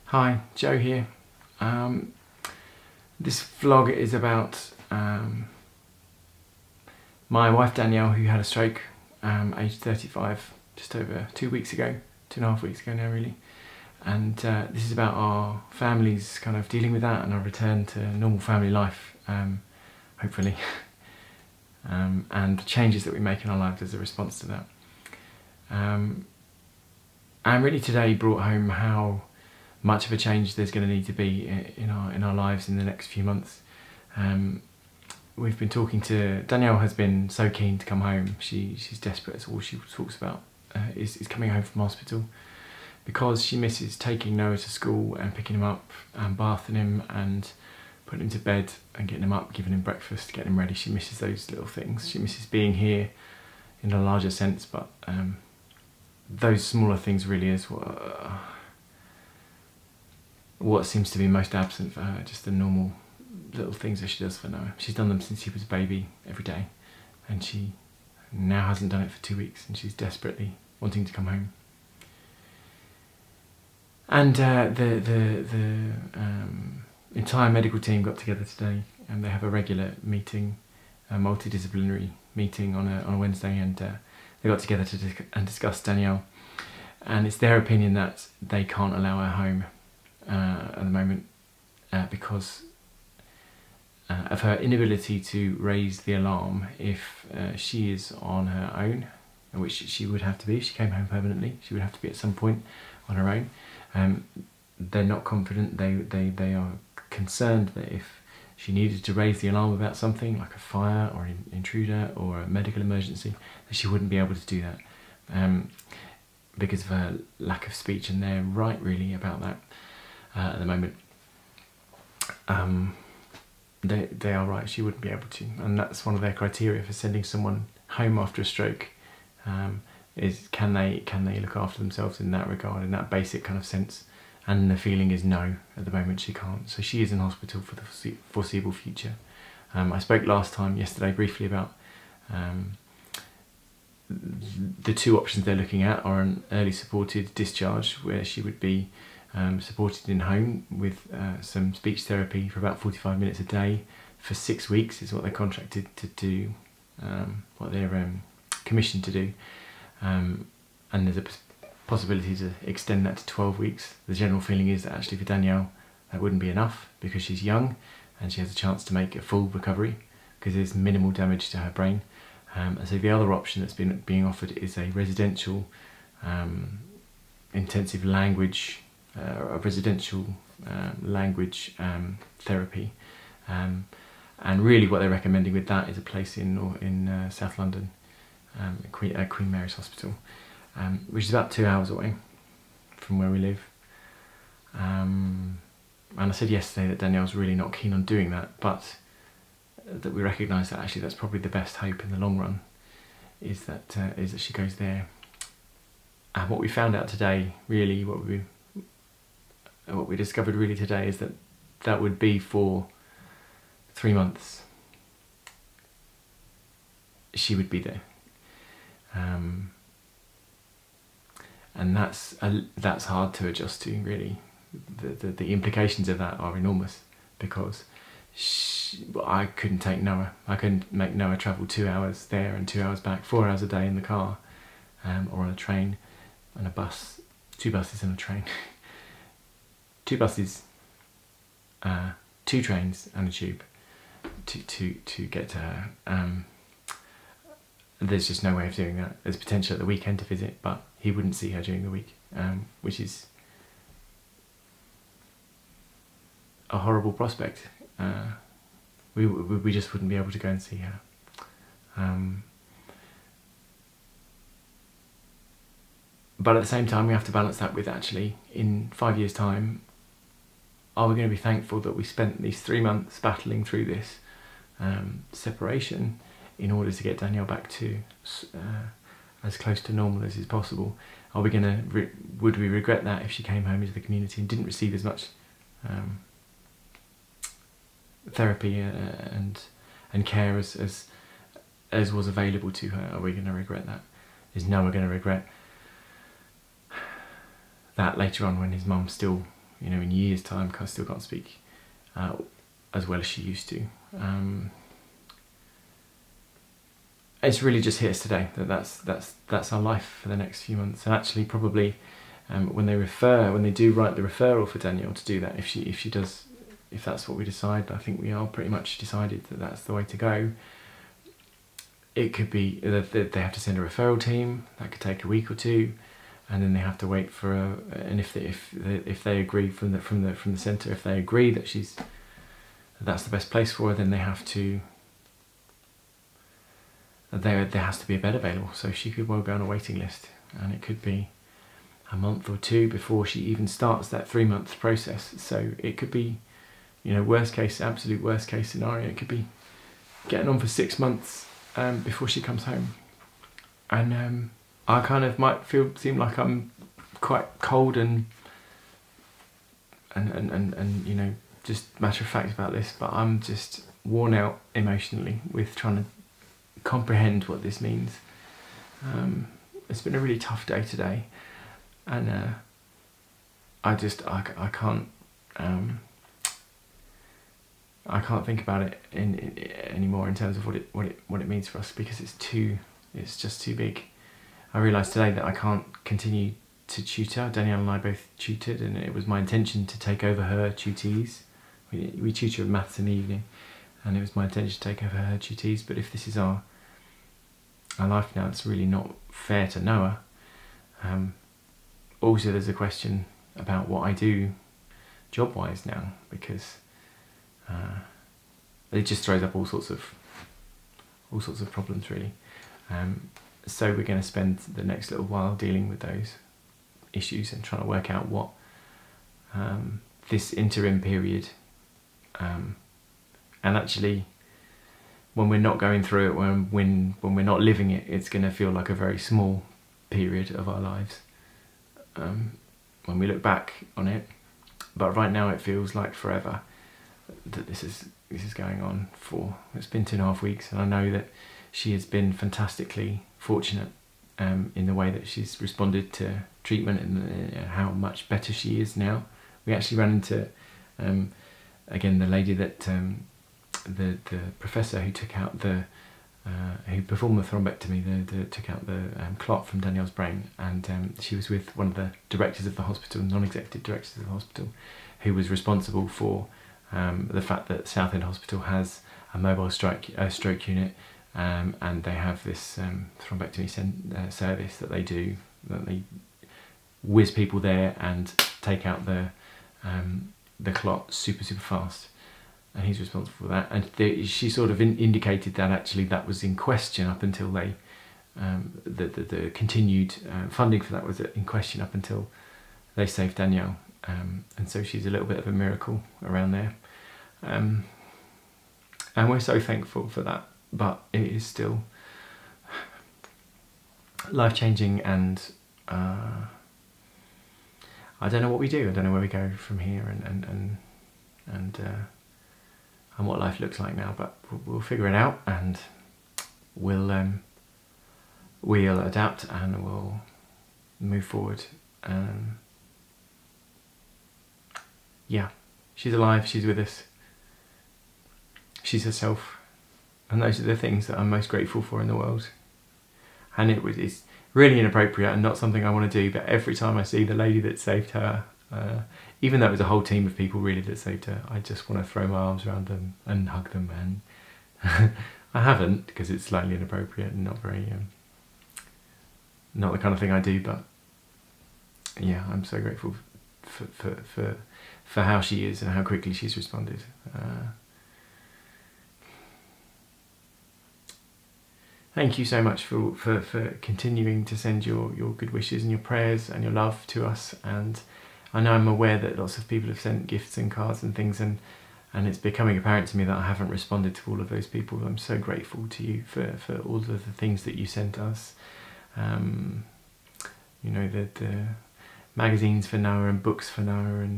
Hi, Joe here. This vlog is about my wife Danielle, who had a stroke aged 35 just over 2 weeks ago, 2.5 weeks ago now really. And this is about our families kind of dealing with that and our return to normal family life, hopefully. And the changes that we make in our lives as a response to that. And really today brought home how much of a change there's going to need to be in our lives in the next few months. We've been talking to Danielle. Has been so keen to come home. She's desperate. It's all she talks about is coming home from hospital, because she misses taking Noah to school and picking him up and bathing him and putting him to bed and getting him up, giving him breakfast, getting him ready. She misses those little things. She misses being here in a larger sense, but those smaller things really is what seems to be most absent for her, just the normal little things that she does for Noah. She's done them since he was a baby every day, and she now hasn't done it for 2 weeks, and she's desperately wanting to come home. And the entire medical team got together today, and they have a regular meeting, a multidisciplinary meeting on a Wednesday, and they got together to discuss Danielle. And it's their opinion that they can't allow her home at the moment because of her inability to raise the alarm if she is on her own, which she would have to be if she came home permanently. She would have to be at some point on her own. They're not confident. They are concerned that if she needed to raise the alarm about something like a fire or an intruder or a medical emergency, that she wouldn't be able to do that because of her lack of speech. And they're right really about that at the moment. They are right, she wouldn't be able to, and that's one of their criteria for sending someone home after a stroke, is can they look after themselves in that regard, in that basic kind of sense. And the feeling is no, at the moment she can't. So she is in hospital for the foreseeable future. I spoke yesterday briefly about the two options they're looking at are an early supported discharge, where she would be supported in home with some speech therapy for about 45 minutes a day for 6 weeks is what they're contracted to do, what they're commissioned to do. And there's a possibility to extend that to 12 weeks. The general feeling is that actually for Danielle that wouldn't be enough, because she's young and she has a chance to make a full recovery because there's minimal damage to her brain. And so the other option that's being offered is a residential intensive language language therapy, and really what they're recommending with that is a place in South London, Queen Mary's Hospital, which is about 2 hours away from where we live. And I said yesterday that Danielle's really not keen on doing that, but that we recognise that actually that's probably the best hope in the long run, is that she goes there. And what we found out today, really, what we discovered really today, is that that would be for 3 months. She would be there, and that's hard to adjust to. Really, the implications of that are enormous, because I couldn't take Noah. I couldn't make Noah travel 2 hours there and 2 hours back, 4 hours a day in the car, or on a train and a bus, 2 buses and a train. 2 buses, 2 trains and a tube to get to her. There's just no way of doing that. There's potential at the weekend to visit, but he wouldn't see her during the week, which is a horrible prospect. We just wouldn't be able to go and see her. But at the same time, we have to balance that with, actually, in 5 years' time, are we going to be thankful that we spent these 3 months battling through this separation in order to get Danielle back to as close to normal as is possible? Are we going to would we regret that if she came home into the community and didn't receive as much therapy and care as was available to her? Are we going to regret that? Is Noah going to regret that later on when his mum still you know, in years' time, I still can't speak as well as she used to. It's really just hit us today that that's our life for the next few months. And actually, probably when they do write the referral for Danielle to do that, if that's what we decide, I think we are pretty much decided that that's the way to go. It could be that they have to send a referral team. That could take a week or two, and then they have to wait for and if they agree from the centre, if they agree that that's the best place for her, then they have to. There has to be a bed available, so she could well go on a waiting list, and it could be a month or two before she even starts that 3-month process. So it could be, you know, absolute worst case scenario, it could be getting on for 6 months before she comes home. And I kind of might seem like I'm quite cold and you know, just matter of fact about this, but I'm just worn out emotionally with trying to comprehend what this means. It's been a really tough day today, and I can't think about it anymore in terms of what it means for us, because it's just too big. I realised today that I can't continue to tutor. Danielle and I both tutored, and it was my intention to take over her tutees. We tutor maths in the evening, and it was my intention to take over her tutees. But if this is our life now, it's really not fair to Noah. Also, there's a question about what I do job-wise now, because it just throws up all sorts of problems, really. So we're going to spend the next little while dealing with those issues and trying to work out what this interim period, and actually, when we're not going through it, when we're not living it, it's going to feel like a very small period of our lives when we look back on it. But right now, it feels like forever that this is going on for. It's been 2.5 weeks, and I know that she has been fantastically fortunate in the way that she's responded to treatment and how much better she is now. We actually ran into again the lady that the professor who took out who performed the thrombectomy, took out the clot from Danielle's brain, and she was with one of the directors of the hospital, non-executive directors of the hospital, who was responsible for the fact that Southend Hospital has a mobile stroke unit, and they have this thrombectomy service that they do, that they whiz people there and take out the clot super fast. And he's responsible for that. And she sort of indicated that actually that was in question up until they, the continued funding for that was in question up until they saved Danielle. And so she's a little bit of a miracle around there. And we're so thankful for that. But it is still life-changing, and I don't know what we do. I don't know where we go from here, and what life looks like now, but we'll figure it out, and we'll adapt, and we'll move forward. Yeah, she's alive, she's with us, she's herself, and those are the things that I'm most grateful for in the world. And it's really inappropriate and not something I want to do, but every time I see the lady that saved her, even though it was a whole team of people really that saved her, I just want to throw my arms around them and hug them, and I haven't, because it's slightly inappropriate and not very, not the kind of thing I do, but yeah, I'm so grateful for how she is and how quickly she's responded. Thank you so much for continuing to send your good wishes and your prayers and your love to us. And I know I'm aware that lots of people have sent gifts and cards and things, and it's becoming apparent to me that I haven't responded to all of those people. I'm so grateful to you for all of the things that you sent us. You know, the magazines for Noah and books for Noah,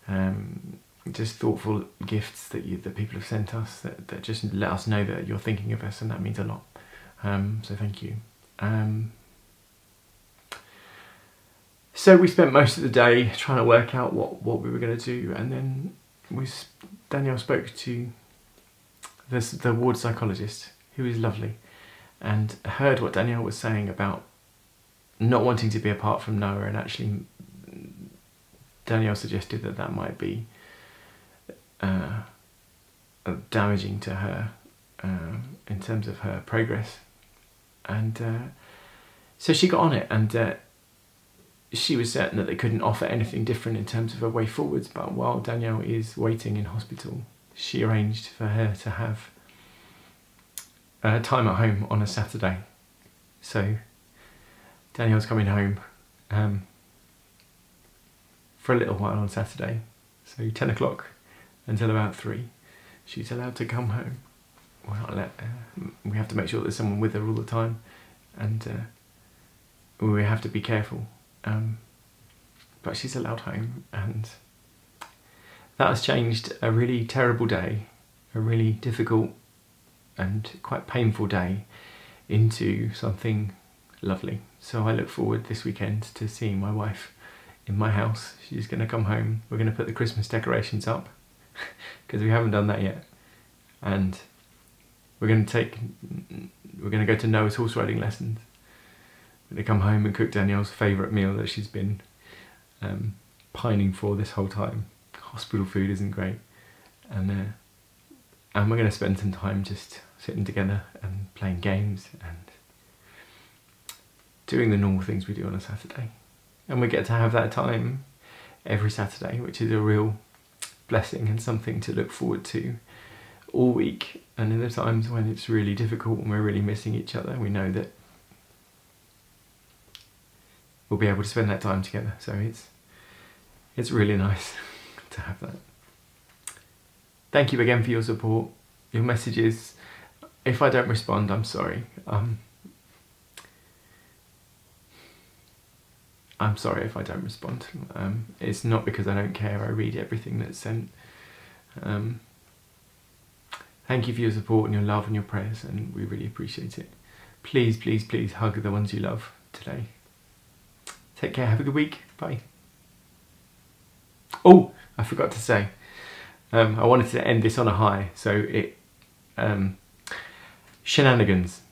and just thoughtful gifts that people have sent us that just let us know that you're thinking of us, and that means a lot. So thank you. So we spent most of the day trying to work out what we were going to do, and then Danielle spoke to the ward psychologist, who is lovely, and heard what Danielle was saying about not wanting to be apart from Noah, and actually Danielle suggested that might be damaging to her in terms of her progress. And so she got on it, and she was certain that they couldn't offer anything different in terms of a way forwards, but while Danielle is waiting in hospital, she arranged for her to have time at home on a Saturday. So Danielle's coming home for a little while on Saturday, so 10 o'clock until about 3 she's allowed to come home. We have to make sure there's someone with her all the time, and we have to be careful, but she's allowed home, and that has changed a really terrible day, a really difficult and quite painful day, into something lovely. So I look forward this weekend to seeing my wife in my house. She's going to come home. We're going to put the Christmas decorations up because we haven't done that yet, and we're going to go to Noah's horse riding lessons. We're going to come home and cook Danielle's favourite meal that she's been pining for this whole time. Hospital food isn't great, and we're going to spend some time just sitting together and playing games and doing the normal things we do on a Saturday. And we get to have that time every Saturday, which is a real blessing and something to look forward to all week. And in the times when it's really difficult and we're really missing each other, we know that we'll be able to spend that time together. So it's really nice to have that. Thank you again for your support, your messages. If I don't respond, I'm sorry. I'm sorry if I don't respond. It's not because I don't care. I read everything that's sent. Thank you for your support and your love and your prayers, and we really appreciate it. Please, please, please hug the ones you love today. Take care. Have a good week. Bye. Oh, I forgot to say. I wanted to end this on a high, so shenanigans.